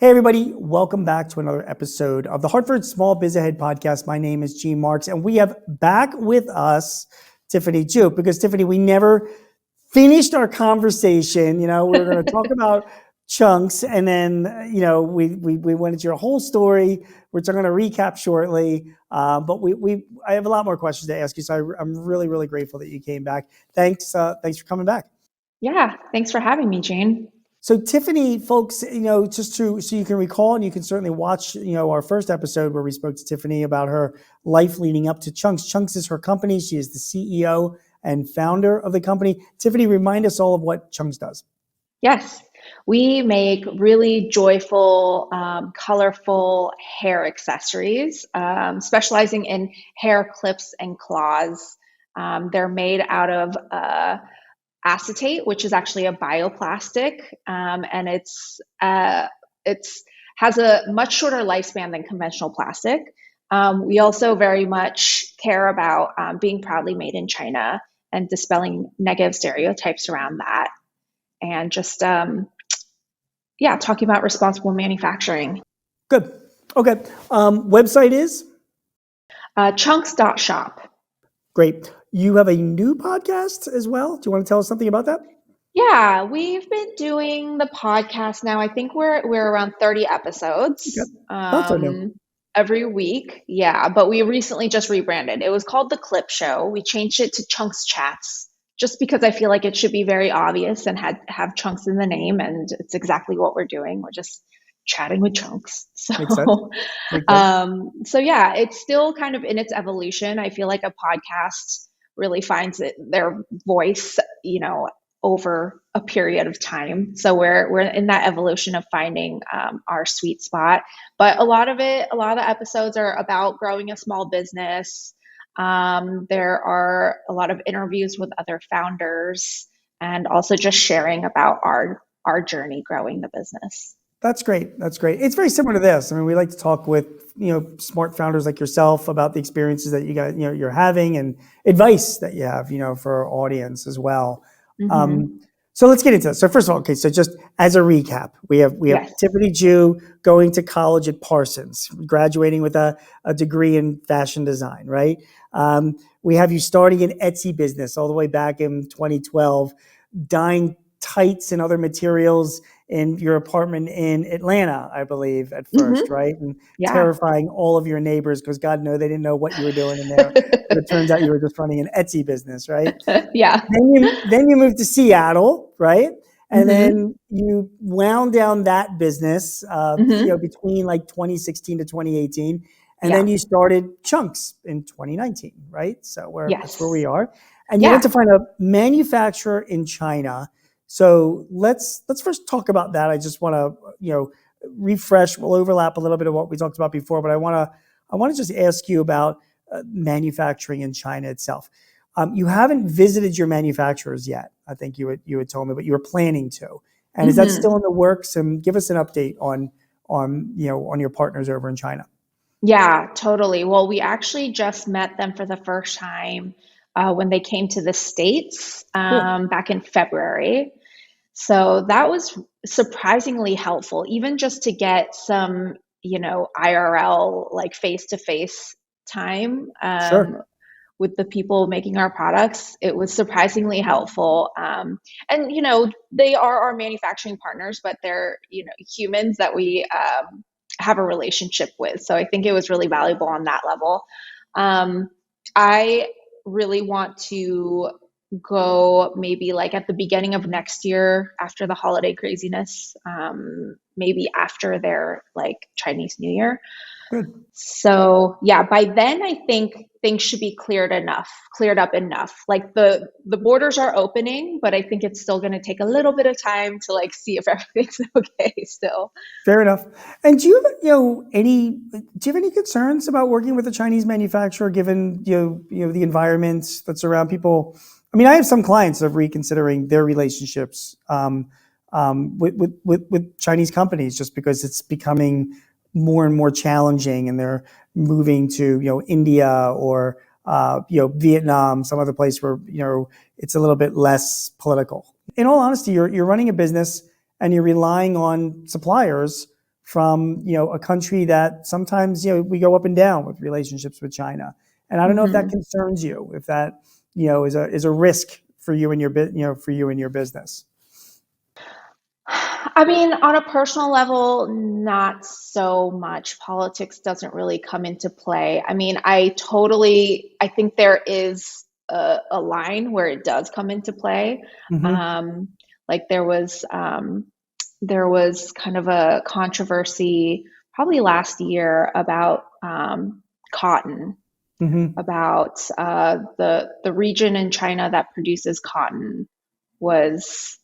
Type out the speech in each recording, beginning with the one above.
Hey, everybody. Welcome back to another episode of the Hartford Small Biz Ahead podcast. My name is Gene Marks, and we have back with us Tiffany Ju, because Tiffany, we never finished our conversation. We were going to talk about chunks, and then, we went into your whole story, which I'm going to recap shortly. But I have a lot more questions to ask you. So I'm really, really grateful that you came back. Thanks for coming back. Yeah. Thanks for having me, Jane. So Tiffany, folks, so you can recall, and you can certainly watch, our first episode where we spoke to Tiffany about her life leading up to Chunks. Chunks is her company. She is the CEO and founder of the company. Tiffany, remind us all of what Chunks does. Yes. We make really joyful, colorful hair accessories, specializing in hair clips and claws. They're made out of acetate, which is actually a bioplastic, and it's has a much shorter lifespan than conventional plastic. We also very much care about being proudly made in China and dispelling negative stereotypes around that, and just talking about responsible manufacturing. Good. Okay. Website is? Chunks.shop. Great. You have a new podcast as well. Do you want to tell us something about that? Yeah, we've been doing the podcast now. I think we're around 30 episodes. Okay. Every week. Yeah, but we recently just rebranded. It was called The Clip Show. We changed it to Chunks Chats just because I feel like it should be very obvious and have chunks in the name, and it's exactly what we're doing. We're just chatting with chunks. So Makes sense. Makes sense. so yeah, it's still kind of in its evolution. I feel like a podcast really finds their voice, over a period of time. So we're in that evolution of finding our sweet spot. But a lot of the episodes are about growing a small business. There are a lot of interviews with other founders, and also just sharing about our journey growing the business. That's great. That's great. It's very similar to this. I mean, we like to talk with, smart founders like yourself about the experiences that you're having, and advice that you have, for our audience as well. Mm-hmm. So let's get into it. So first of all, okay, so just as a recap, we have Yes. Tiffany Ju going to college at Parsons, graduating with a degree in fashion design, right? We have you starting an Etsy business all the way back in 2012, dyeing tights and other materials in your apartment in Atlanta, I believe, at first, Mm-hmm. right? And Yeah. terrifying all of your neighbors because God knows they didn't know what you were doing in there. But it turns out you were just running an Etsy business, right? Yeah. Then you moved to Seattle, right? And Mm-hmm. then you wound down that business, Mm-hmm. between like 2016 to 2018. And Yeah. then you started Chunks in 2019, right? So that's where Yes. we are. And you Yeah. went to find a manufacturer in China. So let's first talk about that. I just want to, refresh. We'll overlap a little bit of what we talked about before, but I want to just ask you about manufacturing in China itself. You haven't visited your manufacturers yet. I think you had told me, but you were planning to. And is that Mm-hmm. still in the works? And give us an update on your partners over in China. Yeah, totally. Well, we actually just met them for the first time when they came to the States Cool. back in February. So that was surprisingly helpful, even just to get some, IRL, like face-to-face time Sure. with the people making our products. It was surprisingly helpful. And, they are our manufacturing partners, but they're, humans that we have a relationship with. So I think it was really valuable on that level. I really want to go maybe like at the beginning of next year after the holiday craziness, maybe after their like Chinese New Year. Good. So yeah, by then I think things should be cleared up enough. Like the borders are opening, but I think it's still going to take a little bit of time to like see if everything's okay still. Fair enough. And do you have any concerns about working with a Chinese manufacturer, given the environment that's around people? I mean, I have some clients that are reconsidering their relationships with Chinese companies, just because it's becoming more and more challenging, and they're moving to India or Vietnam, some other place where it's a little bit less political. In all honesty, you're running a business and you're relying on suppliers from, a country that sometimes, we go up and down with relationships with China. And I don't know if that Mhm. concerns you, if that, is a risk for you and your business. I mean, on a personal level, not so much. Politics doesn't really come into play. I mean, I think there is a line where it does come into play. Mm-hmm. Um, like there was kind of a controversy probably last year about cotton, Mm-hmm. about the region in China that produces cotton was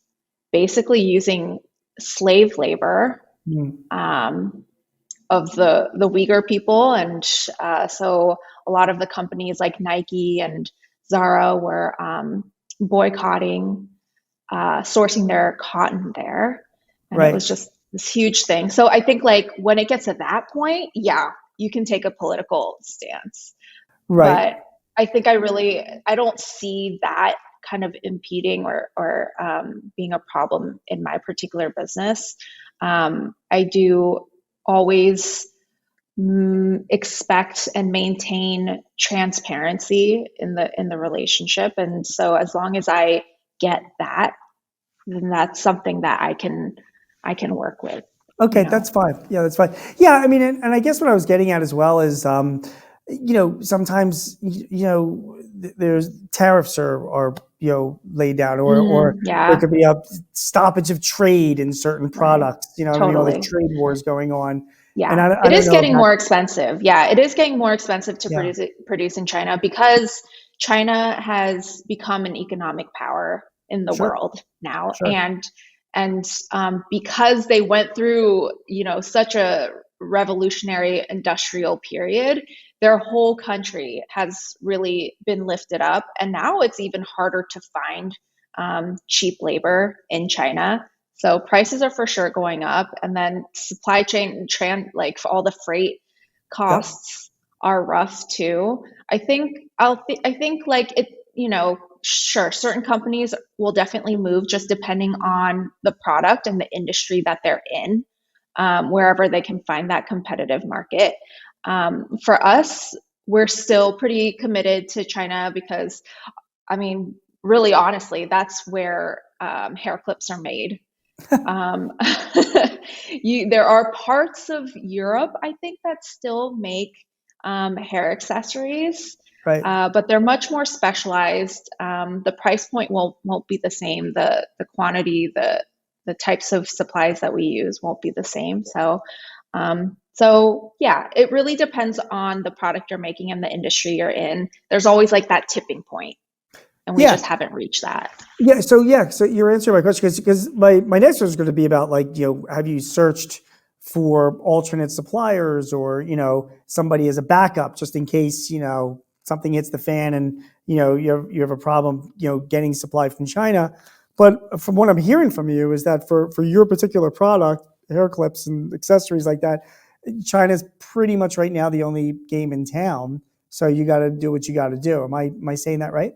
basically using slave labor Mm-hmm. um, of the Uyghur people, and so a lot of the companies like Nike and Zara were boycotting sourcing their cotton there, and it Right. was just this huge thing. So I think like when it gets to that point, yeah, you can take a political stance, Right. but I don't see that kind of impeding or being a problem in my particular business. I do always expect and maintain transparency in the relationship, and so as long as I get that, then that's something that I can work with. You Okay, know. that's fine. Yeah, that's fine. Yeah, I mean, and I guess what I was getting at as well is, sometimes, there's tariffs are laid down, or there Yeah. could be a stoppage of trade in certain Right. products. You know what I mean? All these Totally. trade wars going on, and Yeah, I it don't is know if getting that. more expensive. Yeah, it is getting more expensive to Yeah, produce in China because China has become an economic power in the sure, world now, sure. and because they went through such a revolutionary industrial period, their whole country has really been lifted up, and now it's even harder to find cheap labor in China. So prices are for sure going up, and then supply chain like for all the freight Yep, costs are rough too. I think like it, sure, certain companies will definitely move just depending on the product and the industry that they're in, wherever they can find that competitive market. For us, we're still pretty committed to China because, I mean, really honestly, that's where hair clips are made. um, there are parts of Europe, I think, that still make hair accessories, right. but they're much more specialized. The price point won't be the same. The quantity, the types of supplies that we use won't be the same. So yeah, it really depends on the product you're making and the industry you're in. There's always like that tipping point, and we Yeah, just haven't reached that. So you're answering my question because my next one is going to be about, like, have you searched for alternate suppliers, or somebody as a backup just in case something hits the fan, and you have a problem getting supply from China. But from what I'm hearing from you is that for your particular product, hair clips and accessories like that, China's pretty much right now the only game in town. So you got to do what you got to do. Am I saying that right?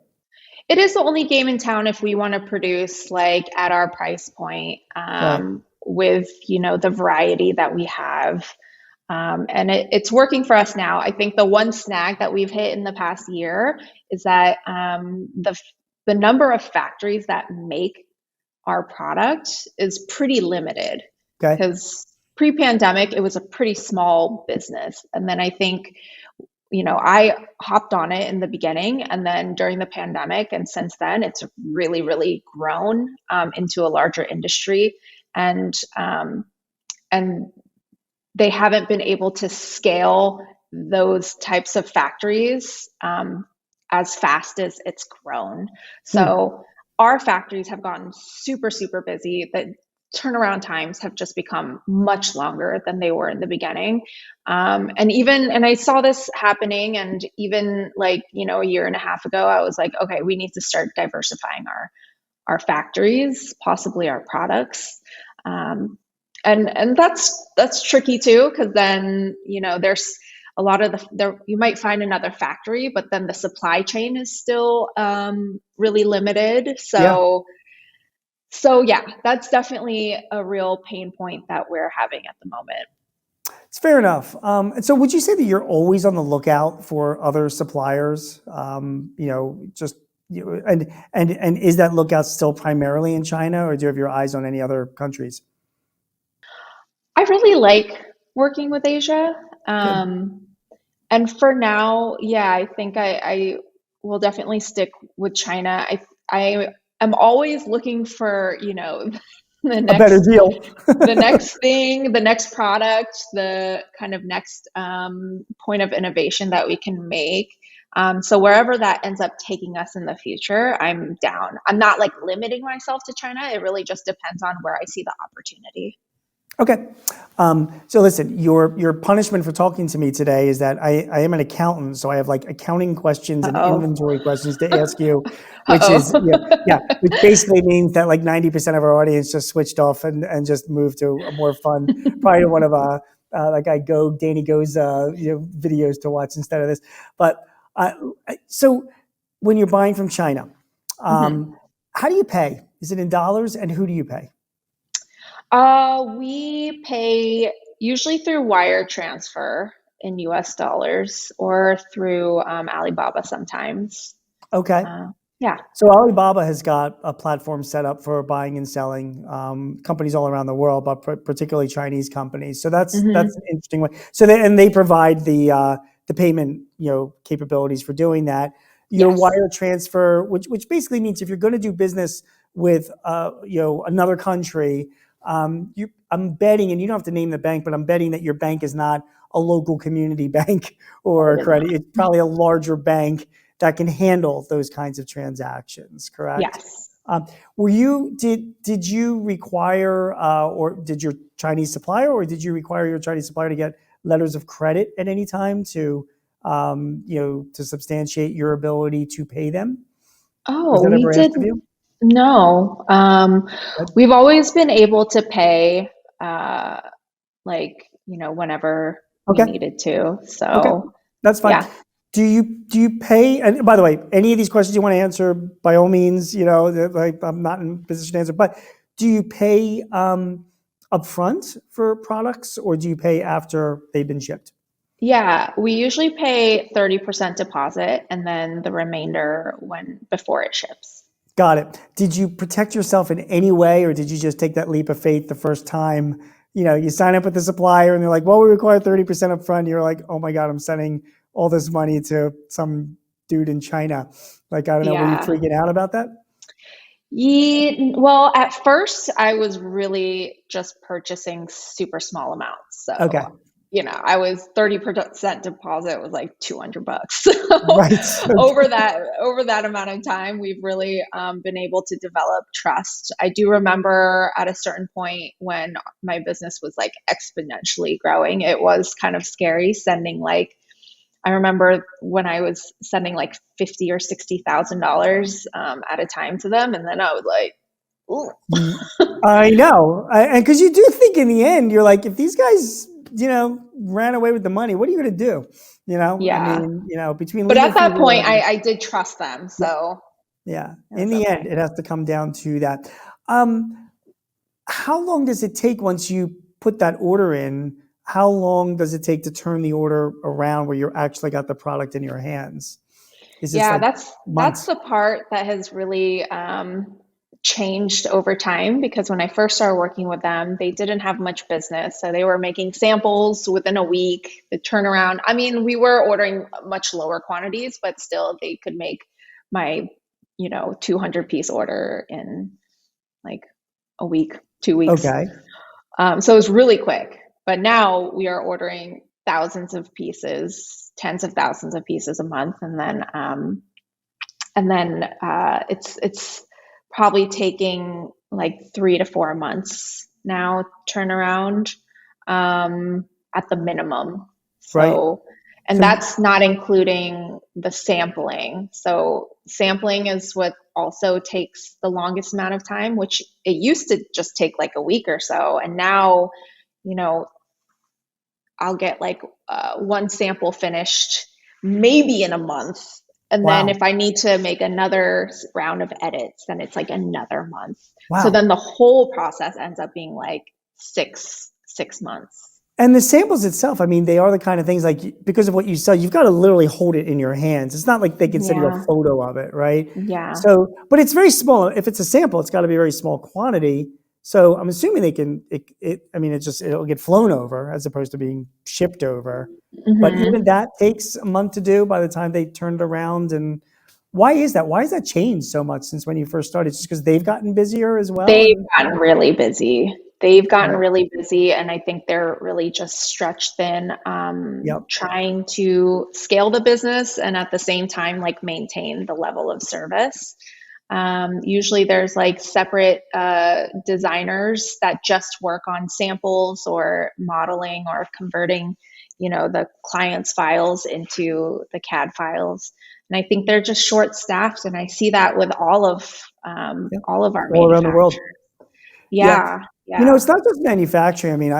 It is the only game in town if we want to produce like at our price point, Right. with the variety that we have, and it's working for us now. I think the one snag that we've hit in the past year is that the number of factories that make our product is pretty limited, Okay. because pre-pandemic it was a pretty small business, and then I think I hopped on it in the beginning, and then during the pandemic, and since then, it's really, really grown into a larger industry, and and they haven't been able to scale those types of factories as fast as it's grown. Hmm. So our factories have gotten super, super busy. The turnaround times have just become much longer than they were in the beginning. And I saw this happening, and even like, a year and a half ago, I was like, okay, we need to start diversifying our factories, possibly our products. And that's tricky too, because then there's a lot of there you might find another factory, but then the supply chain is still really limited. Yeah. So yeah, that's definitely a real pain point that we're having at the moment. It's fair enough. And so would you say that you're always on the lookout for other suppliers? Just and is that lookout still primarily in China, or do you have your eyes on any other countries? I really like working with Asia. Good. And for now, yeah, I think I will definitely stick with China. I am always looking for, the A better deal. next thing, the next product, the kind of next point of innovation that we can make. So wherever that ends up taking us in the future, I'm down. I'm not like limiting myself to China. It really just depends on where I see the opportunity. Okay. So listen, your punishment for talking to me today is that I am an accountant, so I have like accounting questions and Uh-oh. inventory questions to ask you, which is, Uh-oh. yeah, which basically means that like 90% of our audience just switched off and just moved to a more fun, probably one of like Danny Go's videos to watch instead of this. But uh, so when you're buying from China, Mhm. how do you pay? Is it in dollars, and who do you pay? We pay usually through wire transfer in US dollars or through Alibaba sometimes. Okay. Uh, yeah. So Alibaba has got a platform set up for buying and selling companies all around the world, but particularly Chinese companies. So that's Hmm. an interesting way. So they provide the payment capabilities for doing that. Your Yes. wire transfer, which basically means if you're going to do business with another country, I'm betting, and you don't have to name the bank, but I'm betting that your bank is not a local community bank or It a is not. credit. It's probably a larger bank that can handle those kinds of transactions, correct? Yes. Um, did you require or did your Chinese supplier, or did you require your Chinese supplier to get letters of credit at any time to substantiate your ability to pay them? Was Oh, that we ever did asked of you? no. Good. We've always been able to pay uh, whenever we Okay. needed to. Okay. So That's fine. yeah. Do you pay? And by the way, any of these questions you want to answer, by all means, like I'm not in a position to answer. But do you pay upfront for products, or do you pay after they've been shipped? Yeah, we usually pay 30% deposit and then the remainder when before it ships. Got it. Did you protect yourself in any way, or did you just take that leap of faith the first time? You sign up with the supplier, and they're like, "Well, we require 30% upfront." You're like, "Oh my God, I'm sending all this money to some dude in China." Like, I don't know. Were you Yeah. freaking out about that? Well, at first I was really just purchasing super small amounts. So, Okay. I was 30% deposit was like 200 bucks. So Right. over that amount of time, we've really been able to develop trust. I do remember at a certain point when my business was like exponentially growing, it was kind of scary sending like I remember when I was sending like 50 or $60,000 at a time to them, and then I was like, Y- "Ooh." I know. And because you do think in the end, you're like, if these guys, ran away with the money, what are you going to do? I Yeah. mean, between But legal at fees that or point, whatever. I did trust them, Yeah. so Yeah. it In was the end, okay. it has to come down to that. Um, how long does it take once you put that order in? How long does it take to turn the order around where you're actually got the product in your hands? Is this Yeah, like that's months? the part that has really changed over time because when I first started working with them, they didn't have much business. So they were making samples within a week. The turnaround, I mean, we were ordering much lower quantities, but still they could make my, 200-piece order in like a week, 2 weeks. Okay. So it was really quick. But now we are ordering thousands of pieces, tens of thousands of pieces a month, and then it's probably taking like 3 to 4 months now turnaround at the minimum. Right. So, and So, that's not including the sampling. So sampling is what also takes the longest amount of time, which it used to just take like a week or so, and now, you know, I'll get like one sample finished maybe in a month. And then wow. if I need to make another round of edits, then it's like another month. So Wow. then the whole process ends up being like six months. And the samples itself, I mean, they are the kind of things like, because of what you sell, you've got to literally hold it in your hands. It's not like they can send you a Yeah. photo of it, right? Yeah. So, but it's very small. If it's a sample, it's got to be a very small quantity. So I'm assuming they can, I mean, it'll get flown over as opposed to being shipped over. But even Hmm. that takes a month to do by the time they turn it around. And why is that? Why has that changed so much since when you first started? Just because they've gotten busier as well? They've And gotten really busy. They've gotten right. really busy, and I think they're really just stretched thin, Yep. trying to scale the business and at the same time, like maintain the level of service. Usually there's like separate designers that just work on samples or modeling or converting, the client's files into the CAD files. And I think they're just short staffed, and I see that with Yep. all of our All around the world. manufacturers. Yeah. Yeah, It's yeah. not just manufacturing. I mean,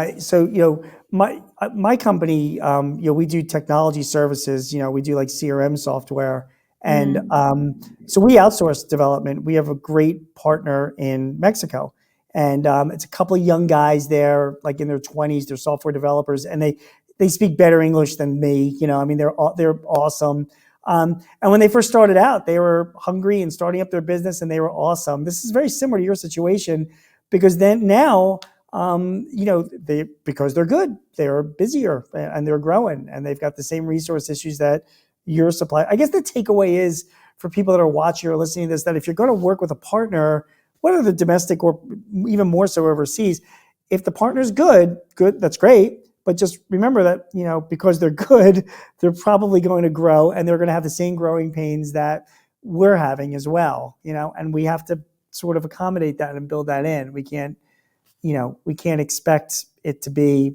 my company, we do technology services. We do like CRM software, and Mm, so we outsource development. We have a great partner in Mexico, and it's a couple of young guys there, like in their 20s. They're software developers, and they speak better English than me. I mean, they're awesome. And when they first started out, they were hungry and starting up their business, and they were awesome. This is very similar to your situation because then now because they're good, they're busier and they're growing and they've got the same resource issues that your supply. I guess the takeaway is for people that are watching or listening to this, that if you're going to work with a partner, whether they're domestic or even more so overseas, if the partner's good, that's great. But just remember that, because they're good, they're probably going to grow and they're going to have the same growing pains that we're having as well, and we have to sort of accommodate that and build that in. We can't expect it to be,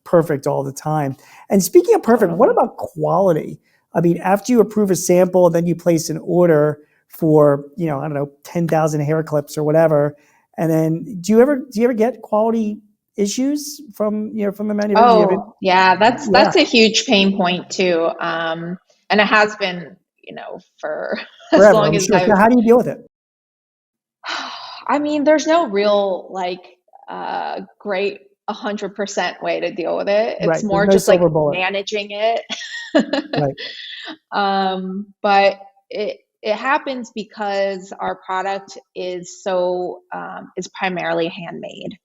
perfect all the time. And speaking of perfect, what totally. about quality? I mean, after you approve a sample, then you place an order for, I don't know, 10,000 hair clips or whatever. And then do you ever get quality issues from the manufacturer? Oh, yeah, Yeah, that's a huge pain point too. And it has been, for as forever, long I'm as sure. So I've how do you deal with it? I mean, there's no real like great 100% way to deal with it. It's Right. There's more no just like silver bullet. managing it. Right. But it happens because our product is primarily handmade.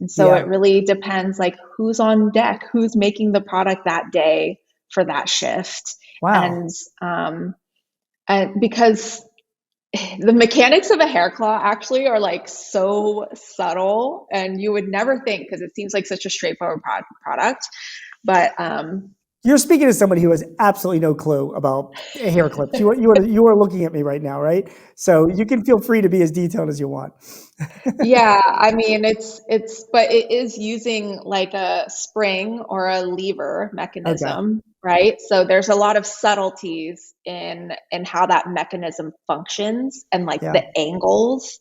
And so Yeah. it really depends like who's on deck, who's making the product that day for that shift. Wow. And because the mechanics of a hair claw actually are like so subtle and you would never think because it seems like such a straightforward product. But You're speaking to somebody who has absolutely no clue about hair clips. You are looking at me right now, right? So you can feel free to be as detailed as you want. yeah, I mean but it is using like a spring or a lever Okay. mechanism, right? So there's a lot of subtleties in how that mechanism functions and like Yeah. the angles.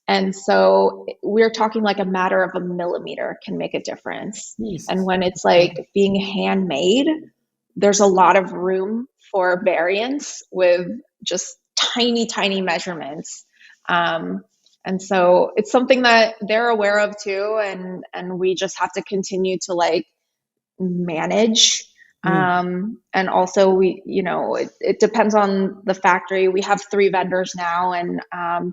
And so we're talking like a matter of a millimeter can make a difference. And Jesus. when it's like being handmade, there's a lot of room for variance with just tiny, tiny measurements. Um, and so it's something that they're aware of too, and we just have to continue to like manage. Mm, And also it depends on the factory. We have 3 vendors now, and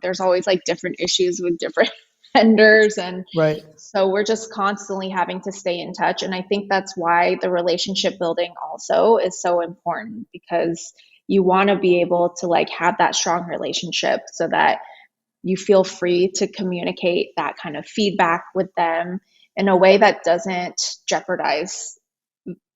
there's always like different issues with different vendors, and right. so we're just constantly having to stay in touch. And I think that's why the relationship building also is so important, because you want to be able to like have that strong relationship so that you feel free to communicate that kind of feedback with them in a way that doesn't jeopardize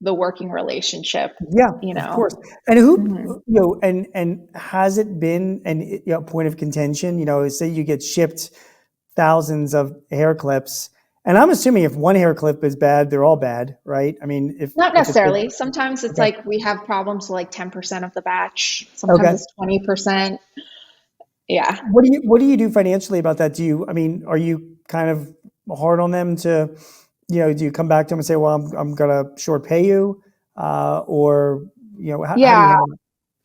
the working relationship, Yeah, you of know. course. And who, Hmm. and has it been a point of contention? Say you get shipped thousands of hair clips, and I'm assuming if one hair clip is bad, they're all bad, right? I mean, Not if it's necessarily. Sometimes it's okay, like we have problems with like 10% of the batch. Sometimes okay. it's 20%. Yeah. What do you do financially about that? I mean, are you kind of hard on them to, do you come back to them and say, well, I'm gonna short pay you, or how do you Yeah. handle that?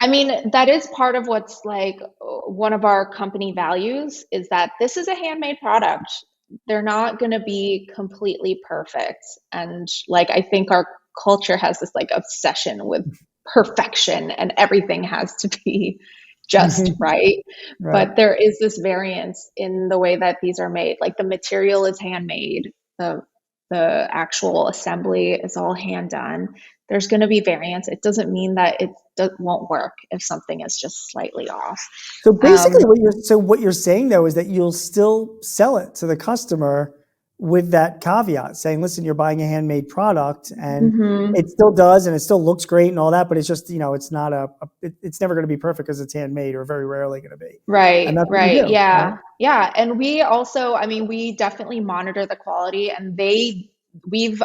I mean, that is part of what's like one of our company values is that this is a handmade product. they're not going to be completely perfect. And like, I think our culture has this like obsession with perfection and everything has to be just right. Right. But there is this variance in the way that these are made. Like the material is handmade, the actual assembly is all hand done. There's going to be variance. It doesn't mean that won't work if something is just slightly off. So basically what you're saying though is that you'll still sell it to the customer with that caveat saying, listen, you're buying a handmade product and it still does and it still looks great and all that, but it's just, it's not it's never going to be perfect because it's handmade or very rarely going to be. Right, And that's what you right. do, Yeah. right? Yeah. And we also, I mean, we definitely monitor the quality, and we've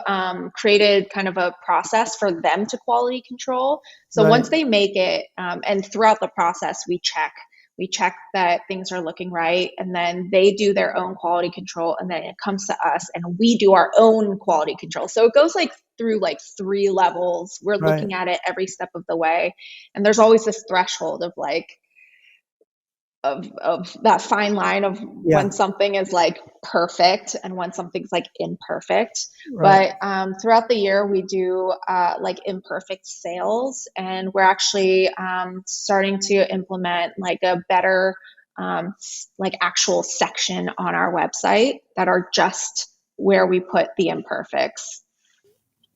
created kind of a process for them to quality control. So Right. once they make it, and throughout the process, we check that things are looking right, and then they do their own quality control, and then it comes to us and we do our own quality control. So it goes like through like 3 levels. We're Right. looking at it every step of the way. And there's always this threshold of like, of that fine line of Yeah. when something is like perfect and when something's like imperfect. Right. But throughout the year we do like imperfect sales, and we're actually starting to implement like a better like actual section on our website that are just where we put the imperfects.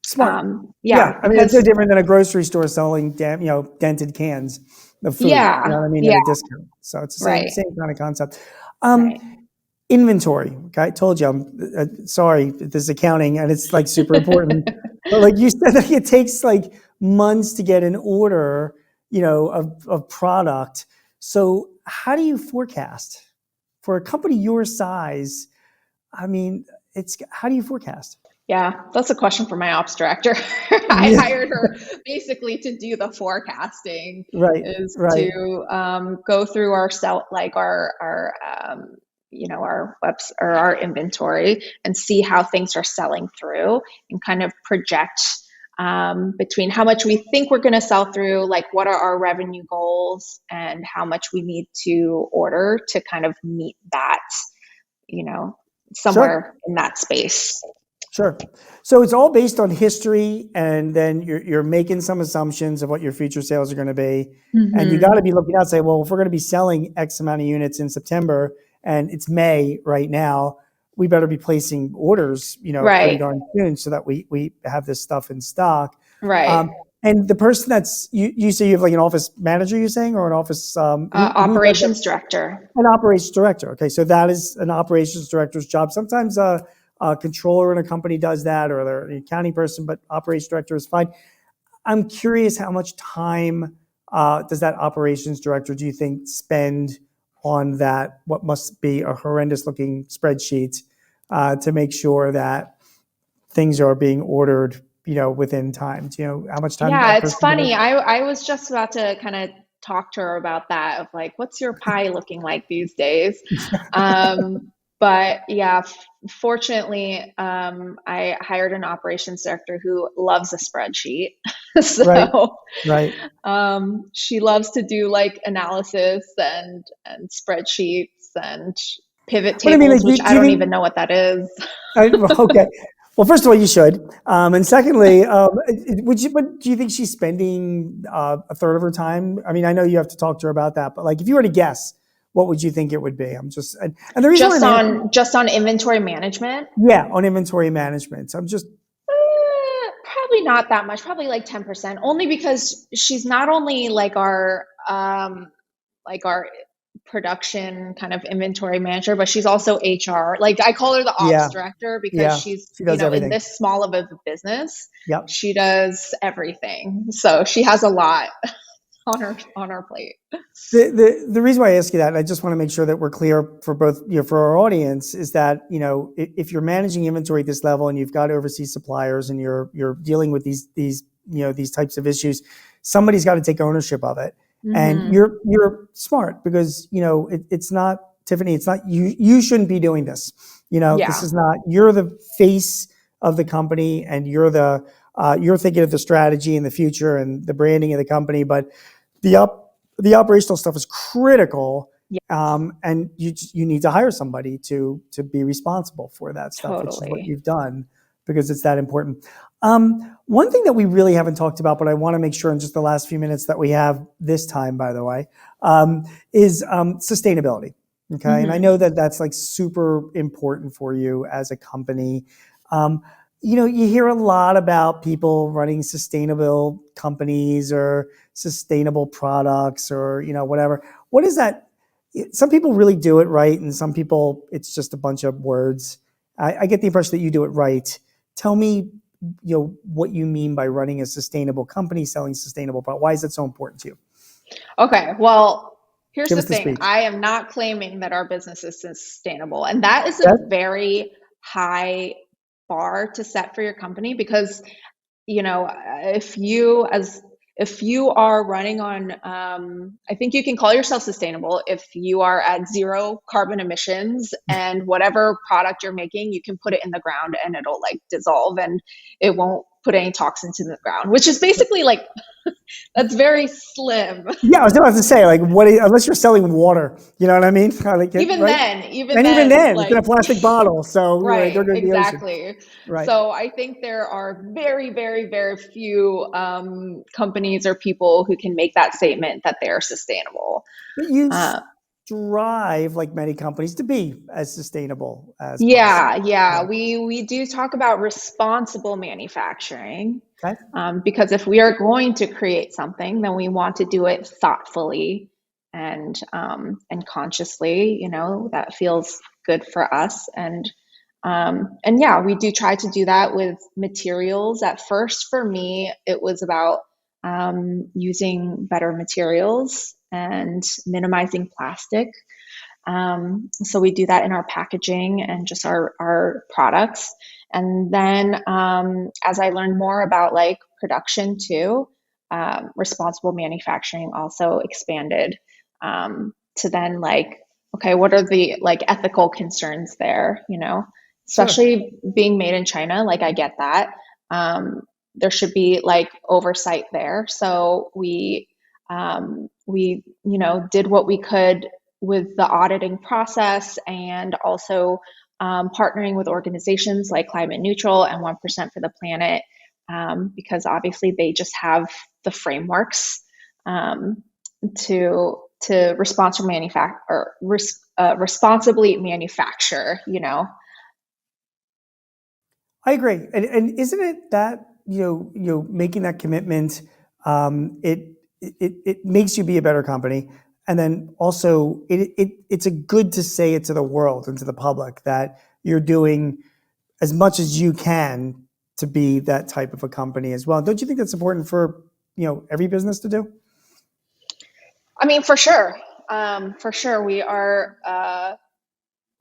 Smart. Yeah, I mean, it's no because different than a grocery store selling dented cans of food. You know yeah, what I mean? At yeah, a discount. So it's the right, same kind of concept. right. Inventory. Okay, I told you. I'm sorry. This is accounting, and it's like super important. But like you said, like it takes like months to get an order, of product. So how do you forecast for a company your size? I mean, how do you forecast? Yeah, that's a question for my ops director. I Yeah. hired her basically to do the forecasting, Right. is Right. to go through our like our webs or our inventory and see how things are selling through, and kind of project between how much we think we're going to sell through, like what are our revenue goals, and how much we need to order to kind of meet that, Sure. somewhere in that space. Sure. So it's all based on history, and then you're making some assumptions of what your future sales are going to be, and you got to be looking out and say, well, if we're going to be selling X amount of units in September, and it's May right now, we better be placing orders, pretty Right. darn soon, so that we have this stuff in stock. Right. And the person that's you say you have like an office manager, you're saying, or an office who does that? Operations director. An operations director. Okay, so that is an operations director's job. Sometimes a controller in a company does that, or they're an accounting person, but operations director is fine. I'm curious, how much time does that operations director, do you think, spend on that, what must be a horrendous looking spreadsheet, to make sure that things are being ordered, within time? Do you know how much time Yeah, that it's person does? funny. I was just about to kind of talk to her about that, of like, what's your pie looking like these days? But yeah, fortunately, I hired an operations director who loves a spreadsheet. Right, So right. she loves to do like analysis and spreadsheets and pivot But I mean, like, tables, which I do you don't even think? know what that is. Okay. Well, first of all, you should. And secondly, but do you think she's spending a third of her time? I mean, I know you have to talk to her about that, but like, if you were to guess, what would you think it would be? And the reason why Just I'm asking, on inventory management. yeah, on inventory management. So I'm just, Probably not that much, probably like 10%, only because she's not only like our production kind of inventory manager, but she's also HR. Like I call her the ops yeah, director because yeah, she's, she does in everything. this small of a business, Yep. she does everything. So she has a lot on her plate. The reason why I ask you that, and I just want to make sure that we're clear for both, for our audience, is that, if you're managing inventory at this level and you've got overseas suppliers and you're dealing with these types of issues, somebody's got to take ownership of it. And you're smart because, it's not, Tiffany, it's not you. You shouldn't be doing this. This Yeah. is not. You're the face of the company, and you're thinking of the strategy and the future and the branding of the company, but the operational stuff is critical, And you need to hire somebody to be responsible for that stuff, which is what Totally. you've done because it's that important. One thing that we really haven't talked about, but I want to make sure in just the last few minutes that we have this time, by the way, is sustainability. Okay, and I know that that's like super important for you as a company. Um, you hear a lot about people running sustainable companies or sustainable products or whatever. What is that? Some people really do it right, and some people it's just a bunch of words. I get the impression that you do it right. Tell me, what you mean by running a sustainable company, selling sustainable products. Why is that so important to you? Okay, well, here's Give the us the thing. speech. I am not claiming that our business is sustainable, and that is a Yes? very high bar to set for your company because if you are running on I think you can call yourself sustainable if you are at zero carbon emissions and whatever product you're making you can put it in the ground and it'll like dissolve and it won't put any toxins in the ground, which is basically like that's very slim. Yeah, I was about to say, like, unless you're selling water, you know what I mean? Like, even right? then even And even then then, it's in like a plastic bottle, so they're right, going to the ocean. exactly. Right. So I think there are very, very, very few companies or people who can make that statement that they're sustainable. But you Uh, strive, like many companies, to be as sustainable as possible. yeah, Right. we do talk about responsible manufacturing Okay. because if we are going to create something, then we want to do it thoughtfully and consciously. That feels good for us and yeah, we do try to do that with materials. At first, for me, it was about using better materials and minimizing plastic. So we do that in our packaging and just our products. And then as I learned more about like production too, responsible manufacturing also expanded to then like, okay, what are the like ethical concerns there, Sure. especially being made in China, like I get that. There should be like oversight there. So we did what we could with the auditing process and also partnering with organizations like Climate Neutral and 1% for the Planet because obviously they just have the frameworks to responsibly manufacture. I agree, and isn't it that making that commitment, it makes you be a better company, and then also it's a good to say it to the world and to the public that you're doing as much as you can to be that type of a company as well. Don't you think that's important for every business to do? I mean, for sure. For sure, we are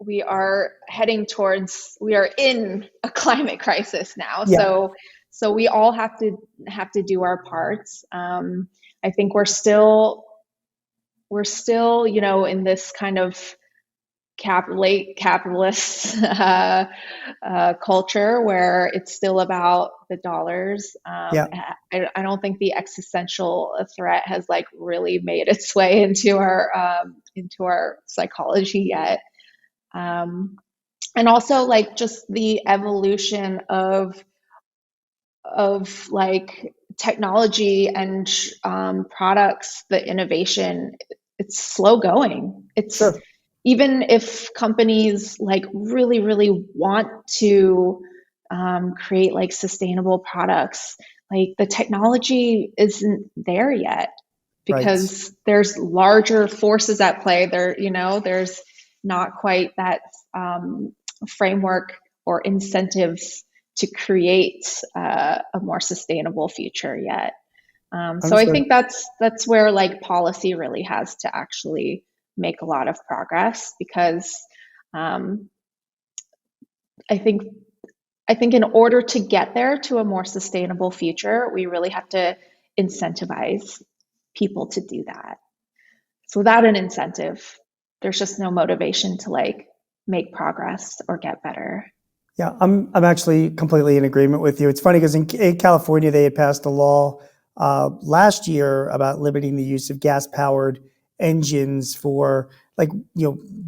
we are in a climate crisis now. Yeah, So we all have to do our parts. I think we're still in this kind of late capitalist culture where it's still about the dollars. yeah. I don't think the existential threat has like really made its way into our psychology yet. Um, and also like just the evolution of like technology and products, the innovation, it's slow going. It's Sure. even if companies like really, really want to create like sustainable products, like the technology isn't there yet Right. because there's larger forces at play. There's not quite that framework or incentives to create a more sustainable future yet. So I Understood. think that's where like policy really has to actually make a lot of progress because um, I think I think in order to get there to a more sustainable future, we really have to incentivize people to do that. So without an incentive, there's just no motivation to like make progress or get better. Yeah, I'm actually completely in agreement with you. It's funny because in California they had passed a law last year about limiting the use of gas powered engines for like,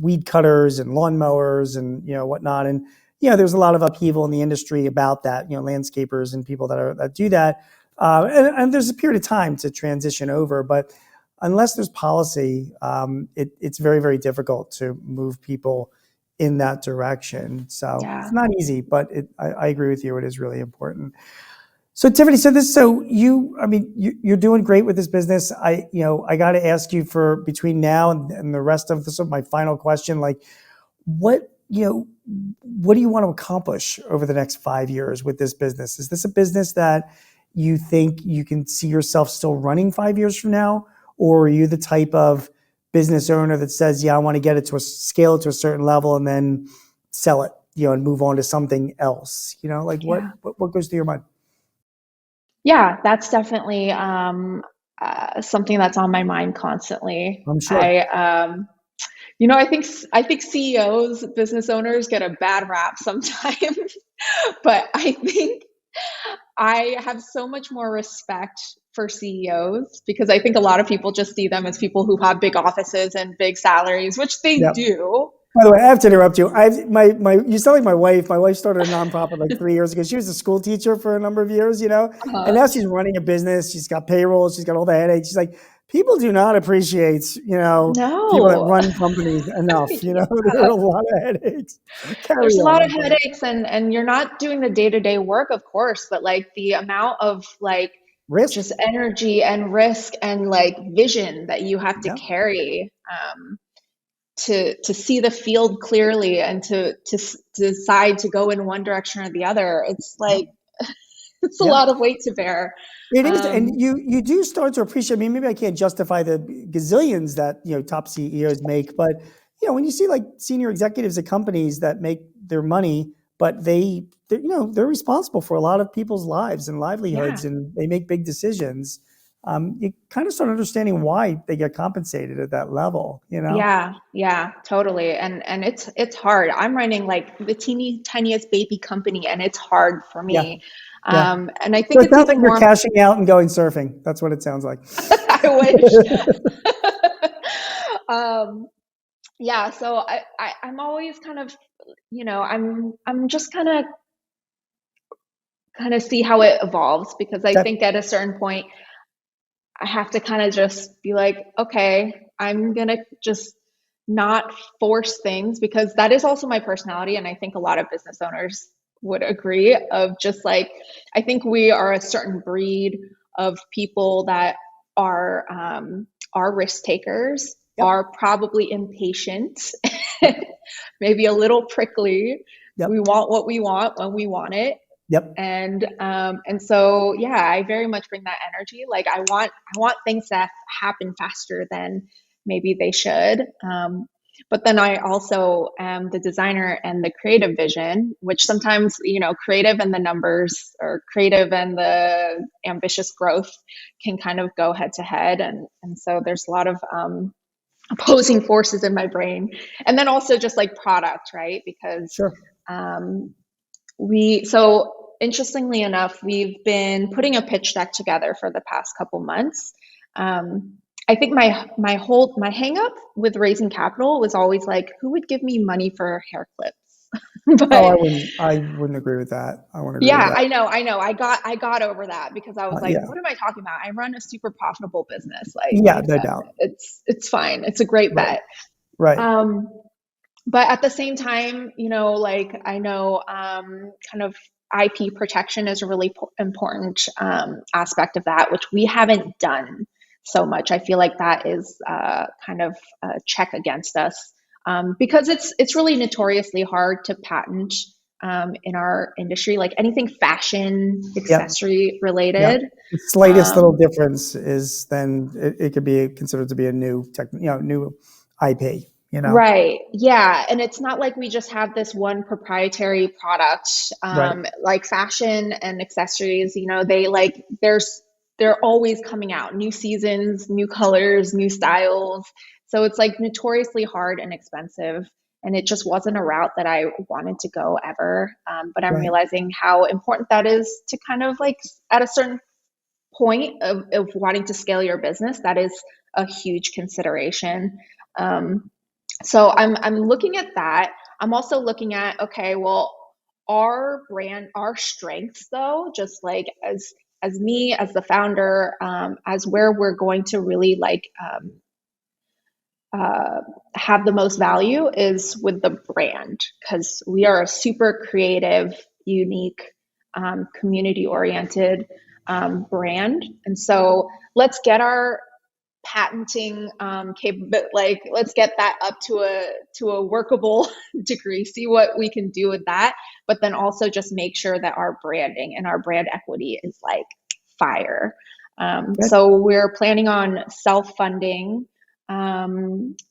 weed cutters and lawn mowers and, whatnot. And, there's a lot of upheaval in the industry about that, landscapers and people that do that. And there's a period of time to transition over, but unless there's policy, it's very, very difficult to move people in that direction. So it's Yeah. not easy, but I agree with you. It is really important. So Tiffany, you're doing great with this business. I got to ask you, for between now and the rest of this, my final question, like, what, what do you want to accomplish over the next 5 years with this business? Is this a business that you think you can see yourself still running 5 years from now? Or are you the type of business owner that says, yeah, I want to get it to scale it to a certain level and then sell it, and move on to something else? Like Yeah. what goes through your mind? Yeah, that's definitely something that's on my mind constantly. I'm sure. I think CEOs, business owners, get a bad rap sometimes, but I think I have so much more respect for CEOs because I think a lot of people just see them as people who have big offices and big salaries, which they Yep. do. By the way, I have to interrupt you. You sound like my wife. My wife started a nonprofit like 3 years ago. She was a school teacher for a number of years, and Uh-huh. now she's running a business. She's got payroll. She's got all the headaches. She's like, people do not appreciate, people that No. run companies enough. Yeah. There are a lot of headaches. Carry There's a on. lot I'm of sorry. headaches and you're not doing the day-to-day work, of course, but like the amount of like Risk. just energy and risk and like vision that you have to Yeah. carry to see the field clearly and to decide to go in one direction or the other. It's Yeah. like it's a Yeah. lot of weight to bear. It is, and Um, you do start to appreciate. I mean, maybe I can't justify the gazillions that top CEOs make, but when you see like senior executives at companies that make their money, but they're responsible for a lot of people's lives and yeah, livelihoods, and they make big decisions. You kind of start understanding why they get compensated at that level. yeah, totally. And it's hard. I'm running like the teeny tiniest baby company, and it's hard for Yeah, me. yeah. And I So think it it's sounds like even you're more. cashing out and going surfing. That's what it sounds like. I wish. um, yeah, so I'm always kind of, I'm just kind of see how it evolves because I Okay. think at a certain point I have to kind of just be like, okay, I'm gonna just not force things because that is also my personality, and I think a lot of business owners would agree of just like I think we are a certain breed of people that are risk takers, Yep. are probably impatient, maybe a little prickly. We Yep. want what we want when we want it, Yep. and so yeah, I very much bring that energy. Like I want things to happen faster than maybe they should. But then I also am the designer and the creative vision, which sometimes creative and the numbers or creative and the ambitious growth can kind of go head to head, and so there's a lot of opposing forces in my brain, and then also just like product, right? Because Sure. um, so interestingly enough, we've been putting a pitch deck together for the past couple months. I think my hang up with raising capital was always like, who would give me money for hair clips? Oh, But I wouldn't agree with that. I wouldn't agree with yeah, that. I know. I got over that because I was like, Yeah. what am I talking about? I run a super profitable business. Like Yeah, no doubt. it's fine. It's a great Right. bet. Right. Um, but at the same time, like I know kind of IP protection is a really important aspect of that, which we haven't done so much. I feel like that is kind of a check against us because it's really notoriously hard to patent in our industry, like anything fashion Yep. accessory Yep. related. The slightest little Um, difference is then it could be considered to be a new IP. Right. Yeah. And it's not like we just have this one proprietary product, Right. like fashion and accessories, they're always coming out, new seasons, new colors, new styles. So it's like notoriously hard and expensive. And it just wasn't a route that I wanted to go ever. But I'm Right. realizing how important that is to kind of like at a certain point of wanting to scale your business, that is a huge consideration. So I'm looking at that. I'm also looking at, okay, well, our brand, our strengths though, just like as me, as the founder, as where we're going to really like uh, have the most value is with the brand, because we are a super creative, unique, community oriented brand. And so let's get our patenting capability, like let's get that up to a workable degree, see what we can do with that, but then also just make sure that our branding and our brand equity is like fire. Good. So we're planning on self-funding some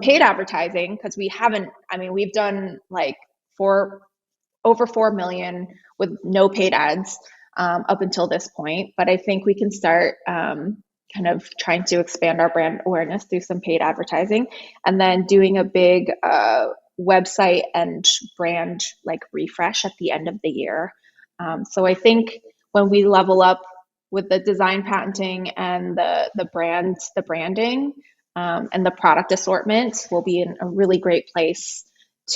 paid advertising, because we haven't, I mean, we've done like over 4 million with no paid ads up until this point. But I think we can start kind of trying to expand our brand awareness through some paid advertising, and then doing a big website and brand like refresh at the end of the year. So I think when we level up with the design patenting and the branding and the product assortment, we'll be in a really great place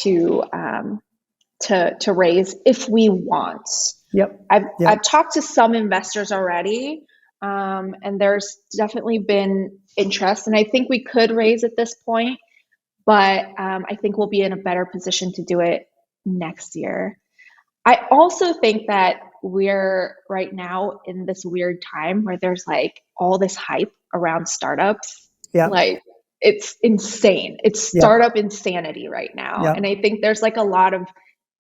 to raise if we want. Yep. I've talked to some investors already, and there's definitely been interest, and I think we could raise at this point, but I think we'll be in a better position to do it next year. I also think that we're right now in this weird time where there's like all this hype around startups. Yep. Like it's insane. It's Yep. startup insanity right now. Yep. And I think there's like a lot of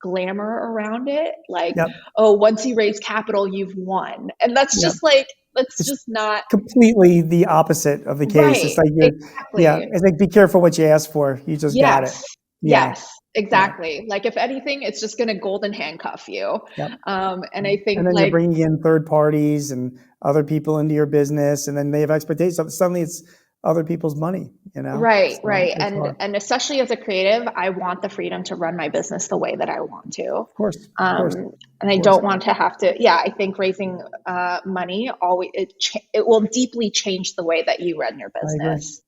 glamour around it. Like, Yep. oh, once you raise capital, you've won. And that's Yep. just like, that's It's just not completely the opposite of the case. It's right. like Exactly. it's like, be careful what you ask for. You just got it. Yes. Yeah. Yes, exactly. Like if anything, it's just going to golden handcuff you. Yep. And I And think then you're like, bringing in third parties and other people into your business, and then they have expectations. So suddenly, it's other people's money. right, So right. it's hard. And especially as a creative, I want the freedom to run my business the way that I want to. Of course, of course, And I of course. don't want to have to, yeah, I think raising money always, it will deeply change the way that you run your I agree. business.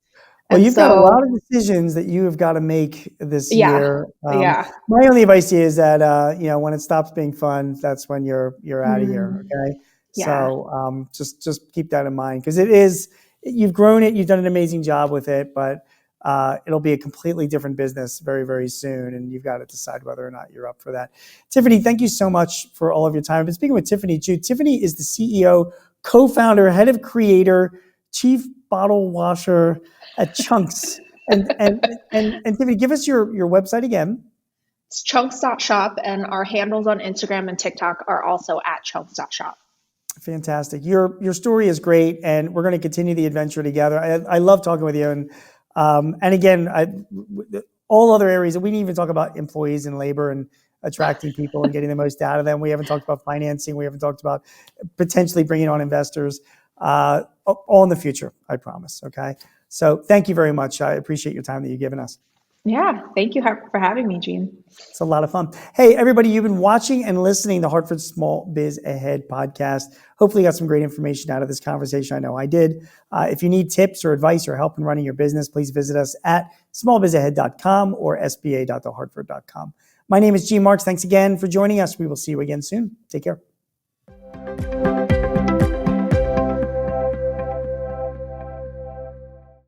Well, And you've got a lot so, of decisions that you have got to make this yeah, year. yeah. My only advice to you is that when it stops being fun, that's when you're out of here. Mm, Okay, yeah. so just keep that in mind, because it is, you've grown it, you've done an amazing job with it, but it'll be a completely different business very, very soon, and you've got to decide whether or not you're up for that. Tiffany, thank you so much for all of your time. I've been speaking with Tiffany Ju. Tiffany is the CEO, co-founder, head of creator, chief bottle washer at Chunks. And Tiffany, give us your website again. It's chunks.shop, and our handles on Instagram and TikTok are also at chunks.shop. Fantastic. Your story is great, and we're going to continue the adventure together. I love talking with you, and again, all other areas. We didn't even talk about employees and labor and attracting people and getting the most out of them. We haven't talked about financing. We haven't talked about potentially bringing on investors. All in the future, I promise. Okay. So thank you very much. I appreciate your time that you've given us. Yeah, thank you for having me, Gene. It's a lot of fun. Hey, everybody, you've been watching and listening to Hartford Small Biz Ahead podcast. Hopefully you got some great information out of this conversation. I know I did. If you need tips or advice or help in running your business, please visit us at smallbizahead.com or sba.thehartford.com. My name is Gene Marks. Thanks again for joining us. We will see you again soon. Take care.